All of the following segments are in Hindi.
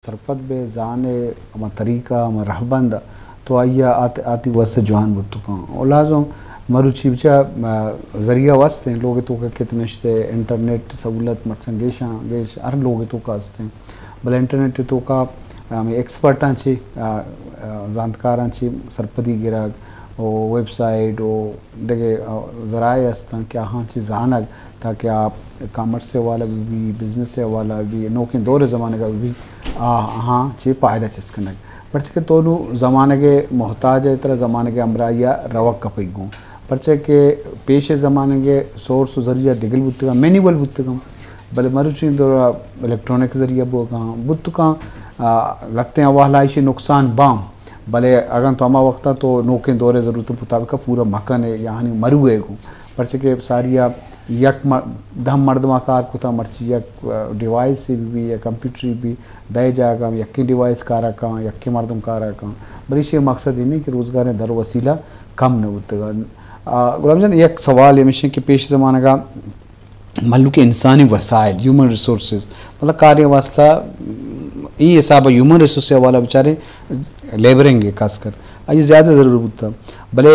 सरपत बे जाने अमा तरीका अमा रहबंद तो आइया आती वस्ते जवान बुतुका ओलाजो मरुची बिचा जरिया वस्ते लोग तो का कितने शते इंटरनेट सहूलत मरसंगेशा गेश हर लोग तो का वस्ते बल इंटरनेट तो का एक्सपर्टांची जानकारांची सरपती गिराग ओ वेबसाइट ओ देखे ज़राए अस्तां क्या हाँ चीज़ जानक ताकि आप कॉमर्स से वाला भी बिज़नेस से वाला भी नौकरी दौरे ज़माने का भी हाँ चे फ़ायदा चिस्कनक पर्चे तो ज़माने के मोहताज है तरह ज़माने के अमरा या रवक कपई गूँ पर्चे के पेश ज़माने के सोर्स जरिया दिगल बुत्तगा मैनुअल बुत्तगा भले मरुची दौरा इलेक्ट्रॉनिक ज़रिया बो कहाँ बुत्तगा लगते हैं वालाइशी नुकसान बाम भले अगर तो अमा वक्ता तो नौके दौरे ज़रूरत मुताबिक पूरा मकन है यानी मरु गए को पर्चे के सारिया यक दम मर्दमा कार कुता मर्ची यक डिवाइस से भी या कंप्यूटर भी दे जाएगा यक्की डिवाइस कारा का यक्की मर्दम कारा का बड़ी शे मकसद ही नहीं कि रोज़गार दर वसीला कम न होतेगा गुलाम जान एक सवाल ये मिशन के पेश ज़माने का मल्लू के इंसानी वसाइल ह्यूमन रिसोर्सेज मतलब कार्य वास्ता ये हिसाब ह्यूमन रिसोर्स वाला बेचारे लेबरेंगे खासकर ये ज़्यादा ज़रूर होता भले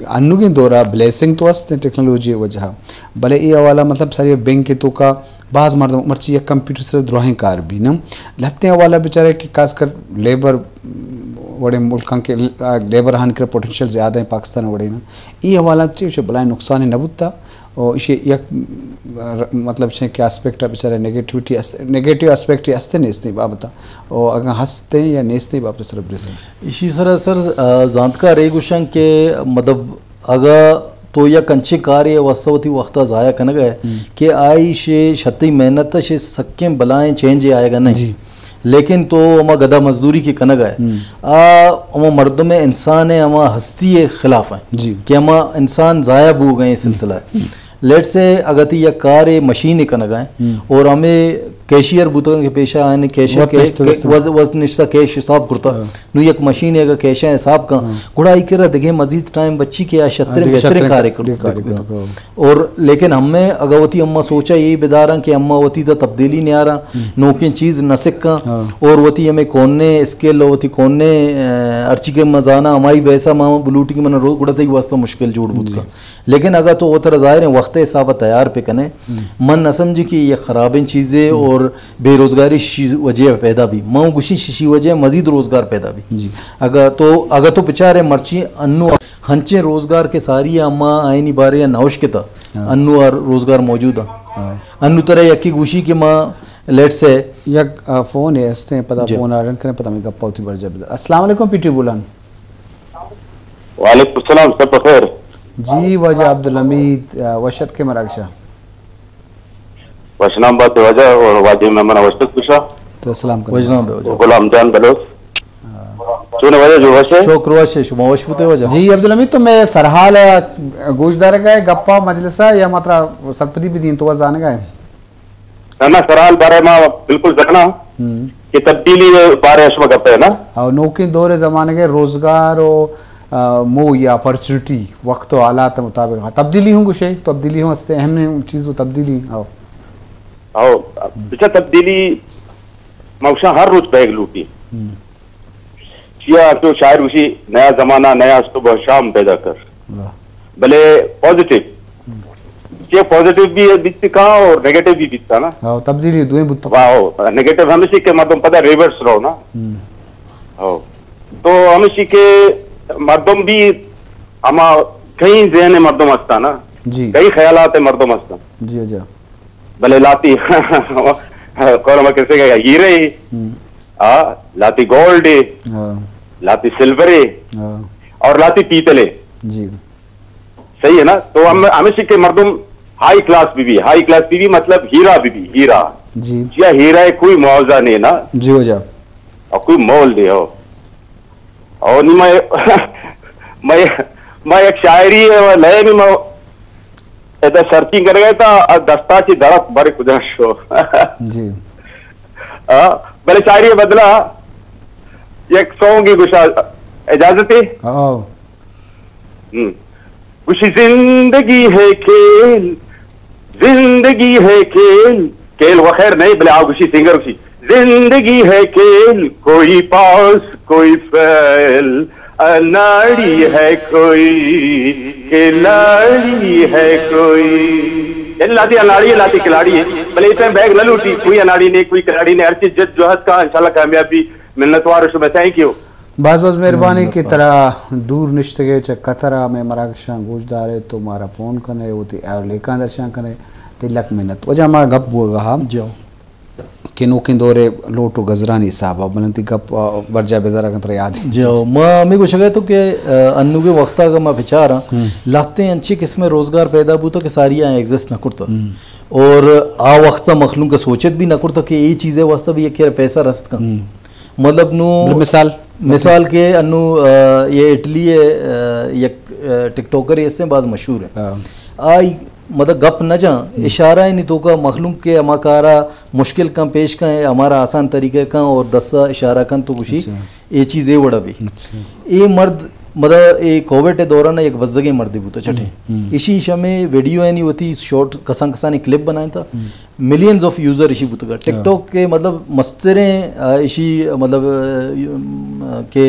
अन्नू के दौरा ब्लेसिंग तो वस्त टेक्नोलॉजी वजह भले ये वाला मतलब सारी बैंक के तो का बाज़ मर्द मर्ची या कंप्यूटर से ड्राइंग कार भी न लहते वाला बेचारे कि खासकर लेबर बड़े मुल्क के लेबर हान कर पोटेंशियल ज़्यादा है पाकिस्तान वड़े ना ये वाला चीज़ बला नुकसान न बुता और इसे एक मतलब छे क्या एस्पेक्ट बेचारे नेगेटिव एस्पेक्ट हंसते नेस्ते बाबता और अगर हंसते या नेस्ते बाबत तरफ रहते इसी तरह सर जानकार रेगुशन के मतलब अगर तो या कंचे कार्य वास्तवती वक्ता ज़ाया कन गए कि आई शे छत्ती मेहनत शे सक्के बलाएं चेंज आएगा नहीं लेकिन तो अमा गदा मजदूरी की कनग है अमा मर्द में इंसान है अमा हस्ती के खिलाफ है कि अमा इंसान ज़ाया हो गए सिलसिला लेट से अगति या कार मशीन कनग है और हमें कैशियर बुतों के पेशा आने कैशियर के निश्ता कैश हिसाब करता नु एक मशीन है कैशा हिसाब का गुड़ाई कर देखे मजीद टाइम बच्ची के शत्र बेहतर कार्य और लेकिन हमें अगवती अम्मा सोचा यही बेदारा कि अम्मा वती तो तब्दीली नहीं आ रहा नौकिन चीज़ नसिक का और वती हमें कौनने स्केल वती कौनने अर्ची के मजाना हमारी वैसा मामा बुलूटी के मन रोज गुड़ाते ही वास्ता मुश्किल जोड़ बुत का लेकिन अगर तो वो तरह ज़ाहिर है वक्त हिसाब तैयार पे कने मन न समझी कि ये ख़राबें चीज़ें और बेरोजगारी वजह पैदा भी माँ गुशी शिशी वजह मजीद रोजगार पैदा भी अगर तो बेचारे मर्ची अन्नू हंचे रोजगार के सारी अम्मा आईनी बारे या नौश के था अन्नू और रोजगार मौजूद है अन्नू तरह यकी गुशी के माँ लेट से यक फोन है इसने पता फोन आरन करने पता मैं गप्पा होती बढ़ जाए अस्सलाम वालेकुम पीटी बुलान वालेकुम सलाम सब बखैर जी वजह अब्दुल हमीद वशत के मराकशा वशनाम बात वजह और वाजिब में मना वशत कुशा तो सलाम कर वजनाम बे गुलाम जान बलोच चुने वजह जो वशे शुक्र वशे शुमा वशपुते वजह जी अब्दुल हमीद तो मैं सरहाल गोशदार का है गप्पा मजलिसा या मतलब सरपति भी दीन तो जाने का है ना सरहाल बारे में बिल्कुल जाना कि तब्दीली बारे में गप्पा है ना और नौकरी दौरे ज़माने के रोज़गार और मो या अपॉर्चुनिटी वक्त और हालात मुताबिक हाँ तब्दीली हूँ कुछ तब्दीली हूँ हंसते अहम चीज़ तब्दीली आओ बेचा तब्दीली मौसा हर रोज बैग लूटी या तो शायर उसी नया जमाना नया सुबह शाम पैदा कर भले पॉजिटिव ये पॉजिटिव भी बीतती कहाँ और नेगेटिव भी बीतता ना तब्दीली दुए बुत्ता वाह नेगेटिव हमेशा के मतलब पता रिवर्स रहो ना तो हमेशा के मर्दम भी अमा कई जहन मर्दम हस्ता ना जी कई ख्यालात है मर्दम हस्ता जी अच्छा भले लाती कौन मैं कैसे कहेगा हीरे लाती गोल्ड लाती सिल्वर और लाती पीतले जी सही है ना तो हम हमेशा के मर्दम हाई क्लास बीवी मतलब हीरा बीवी हीरा जी या हीरा है कोई मुआवजा नहीं ना जी हो जा और कोई मोल दे हो और नहीं मैं एक शायरी लय में मैं ऐसा सर्चिंग कर गया था दस्ता की धड़क बड़े गुजारिश हो जी भले शायरी बदला एक सॉन्ग की कुछ इजाजत है कुछ जिंदगी है खेल खेल वो खैर नहीं भले आप कुछ सिंगर उसी जिंदगी है खेल, कोई पास कोई फेल, अनाड़ी है कोई, खिलाड़ी है कोई। लाती अनाड़ी लाती खिलाड़ी है, भले इतने बैग न लूटी, कोई अनाड़ी नहीं कोई खिलाड़ी नहीं, हर चीज जिद जो हद का इंशाल्लाह कामयाबी मिन्नतवार शुभ थैंक यू। बस बस मेहरबानी की तरह दूर निश्तगे च कतरा में मराकशा गुजदार है तो मारा फोन कने वो ती लेका दर्शा कने तिलक मिन्नत वजह हमारा गप वो गहा जाओ कि नोकिन दौरे लोटो गजरानी साहब बनती गप बरजा बेदरा कंत्र याद जाओ मैं मेरे को शगे तो कि अन्नू के वक्त का मैं विचार लाते हैं अच्छी किस्म रोजगार पैदा बू तो कि सारी एग्जिस्ट न करता और आ वक्त मखलूम का सोचत भी न करता कि ये चीज़ें वास्तव ये क्या पैसा रस्त का मतलब नु मिसाल के अन्नू ये इटली ये टिकटॉकर इससे बाज मशहूर है आई मतलब गप न जा इशारा है नहीं तो का मखलूम के अमाकारा मुश्किल कम पेश का है हमारा आसान तरीके का और दसा इशारा कन तो कुछ ये चीज़ ये बड़ा भी ये मर्द मतलब ये कोविड के दौरान एक बज्जगे मर्दी बूता चटे इसी ईशा में वीडियो है नहीं होती शॉर्ट कसान कसानी क्लिप बनाया था मिलियंस ऑफ यूज़र इसी बूता टिकटॉक के मतलब मस्तरे इसी मतलब के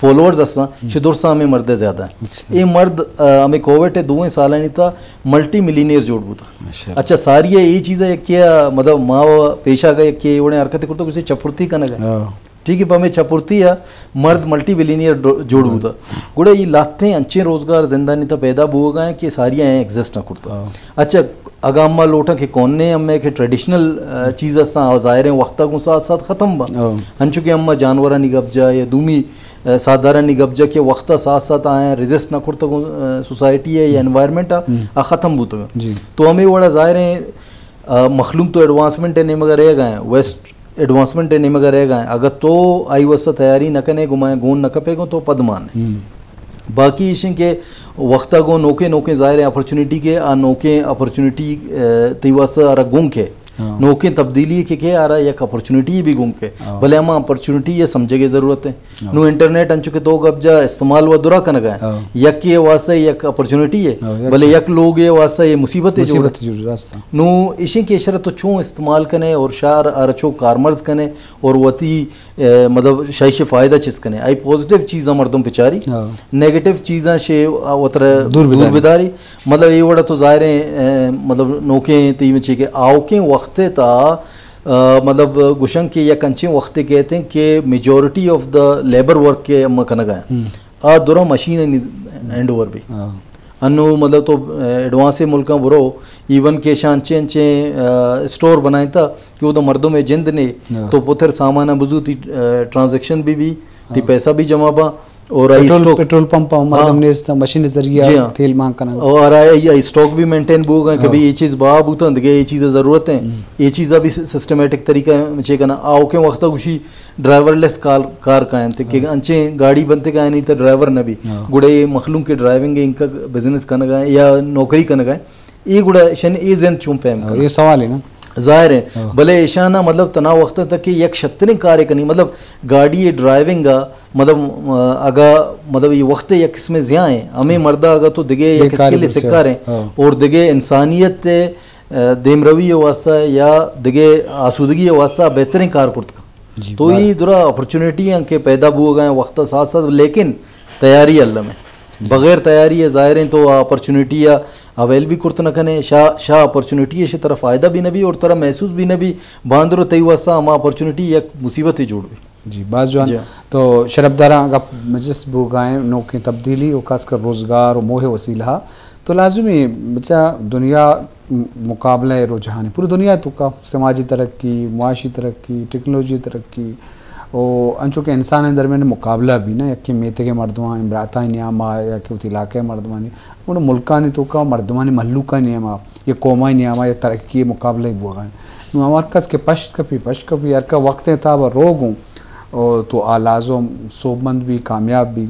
फॉलोअर्स असा शिदुरसा में मर्दे ज़्यादा है ये मर्द हमें कोविड के 2 साल नहीं था मल्टी मिलीनियर जोड़ बूता अच्छा सारी ये चीज़ें क्या मतलब माँ पेशा गए कि उन्हें हरकतें करते किसी चपुर्ती का न गए ठीक है हमें चपुर्ती या मर्द मल्टी बिलीनियर जोड़ होता गुड़े ये लाते अच्छे रोजगार जिंदा नहीं था पैदा हुआ गए कि सारियाँ एग्जिस्ट ना करता अच्छा अगर अम्मा लोटा के कौन अम्मे के ट्रेडिशनल चीज़ ज़ाहिर वक्त को साथ साथ ख़त्म बा अंचु के अम्मा जानवर नहीं गब्जा या दूमी साधारण नहीं गब्जा के वक्त साथ साथ आए रेजिस्ट ना करता सोसाइटी है या एनवायरनमेंट आ ख़त्म होता तो हमें बड़ा ज़ाहिर है मखलूम तो एडवांसमेंट नहीं मगर रह गए वेस्ट एडवांसमेंट नहीं मगर रह गए अगर तो आई वस्ता तैयारी न कने घुमाए गोन न कपेगो तो पदमान बाकी इशे के वक्ता गो नौके नौके ज़ाहिर अपॉर्चुनिटी के आ नौके अपॉर्चुनिटी तिवस अरा गुम के नौके तब्दीली के आ रहा एक अपॉर्चुनिटी भी गुम के भले हम अपॉर्चुनिटी ये समझे की ज़रूरत है नो इंटरनेट अंचुके तो गब्जा इस्तेमाल व दुरा कन गए यक ये वास्ते एक अपॉर्चुनिटी है भले यक लोग ये वास्ते ये मुसीबत है नो इसी के इशरा तो चो इस्तेमाल कने और शार अरचो कारमर्ज कने और वती मतलब शायश फ़ायदा चिस कने आई पॉजिटिव चीज़ा मर्दों पिचारी नेगेटिव चीज़ा शे उतर दूरबिदारी मतलब ये बड़ा तो ज़ाहिर है मतलब नौके तीन चे के आओ के वक्त था मतलब गुशंग के या कंचे वक्त कहते हैं कि majority of the labour work के अम्मा कन गए आ दुरा मशीन हैंड ओवर भी अनु मतलब तो एडवांस मुल्क बुरो इवन के शांचे अंचे स्टोर बनाए था कि वो तो मर्दों में जिंद ने तो पुत्र सामान बुजू थी ट्रांजेक्शन भी थी पैसा भी जमा बा और पेट्रोल पंप मशीन जरिए तेल मांग करना और आई स्टॉक भी मेंटेन बो गए कभी ये चीज़ बाब उतन ये चीज़ें ज़रूरत है ये चीज़ा भी सिस्टमेटिक तरीका चे करना आओ के वक्त उसी ड्राइवरलेस कार का कि अंचे गाड़ी बनते का नहीं तो ड्राइवर न भी गुड़े मखलूम के ड्राइविंग इनका बिजनेस करना गए या नौकरी करना गए ये गुड़ा शन ये जन चुंपे ये सवाल है ना ज़ाहिर है भले ईशाना मतलब तनाव वक्त तक कि एक शतने कार्य करनी मतलब गाड़ी ड्राइविंग मतलब अगर मतलब ये वक्त या किस्में ज़्या हैं हमें मर्दा अगर तो दिगे या किसके लिए सिक्का रहे और दिगे इंसानियत देमरवी वास्ता या दिगे आसूदगी वास्ता बेहतरीन कारकुर्द तो ये दुरा अपॉर्चुनिटी के पैदा हुए गए वक्त साथ साथ लेकिन तैयारी अल्लाह में बगैर तैयारी है ज़ाहिर है तो अपॉर्चुनिटी या अवेल भी कुर्त न कने शाह अपॉर्चुनिटी इसी तरह फ़ायदा भी न भी और तरह महसूस भी न भी बांदरो तई वसा हम अपॉर्चुनिटी एक मुसीबत ही जोड़ भी जी बाज जो तो शरबदारा का मजलिस बुगाएँ नौकी तब्दीली और खासकर रोज़गार और मोह वसीला तो लाजमी बच्चा दुनिया मुकाबला रुझान पूरी दुनिया तो का समाजी तरक्की मुआशी तरक्की टेक्नोलॉजी तरक्की और अंचो के इंसान दरमियान मुकाबला भी ना कि मेते के मर्दमा इमराता नियामा या कि उस इलाके मर्दमानी उन मुल्कानी तो का मर्दमानी मल्लू का नियमा या कौमा नियामा या तरक्की मुकाबला ही बोगा मरकज़ के पश्त कपी यार का वक्त था वह रोग हूँ और तो आलाज़ो सोबमंद भी कामयाब भी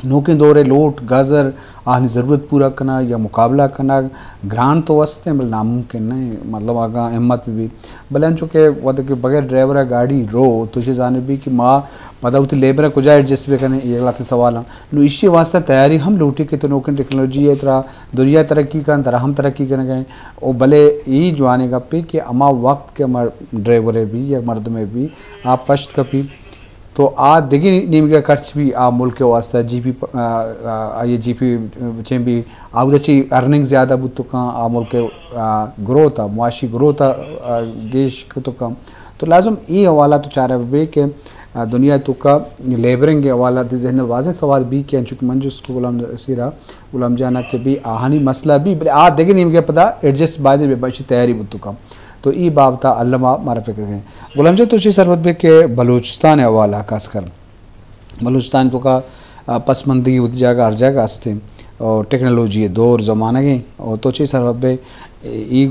नोके दौरे लोट गाजर आहनी ज़रूरत पूरा करना या मुकाबला करना ग्रांड तो वस्ते बल नामुमकिन नहीं मतलब आगा हिम्मत भी भले चूँकि वह के बगैर ड्राइवर गाड़ी रो तुझे जाने भी कि माँ मतलब उतनी लेबर को जाए एडजस्ट भी करने ये लाते सवाल नो इसी वास्ते तैयारी हम लूटी के तो नौकरी टेक्नोलॉजी है तरह दुनिया तरक्की कर तरह हम तरक्की करने गए और भले यही जो आने का पे कि अमा वक्त के हमारे ड्राइवर भी या मर्द में भी आप पश्त कपी तो आ देखी नीम का खर्च भी आ मुल्क के वास्ते जीपी ये जीपी चे भी आउदची अर्निंग ज़्यादा बुत तो कहाँ आ मुल्क के ग्रोथ मुआशी ग्रोथ गेश तो कम तो लाजम ये हवाला तो चाह रहे बे के दुनिया तो का लेबरिंग के हवाला जहन वाजे सवाल भी कि चूँकि मंजूस को गुलाम सीरा गुलाम जाना के भी आहानी मसला भी आ देखी नीम के पता एडजस्ट बाद में बची तैयारी बुत तो कम तो ई बाबता अल्लामा मारा फिक्र गए गुलाम जी तुझे सरबत बे के बलूचिस्तान हवाला खासकर बलूचिस्तान तो का पसमंदी उस जगह हर जगह हंसते और टेक्नोलॉजी दौर ज़माना गए और तो सरबत बे ई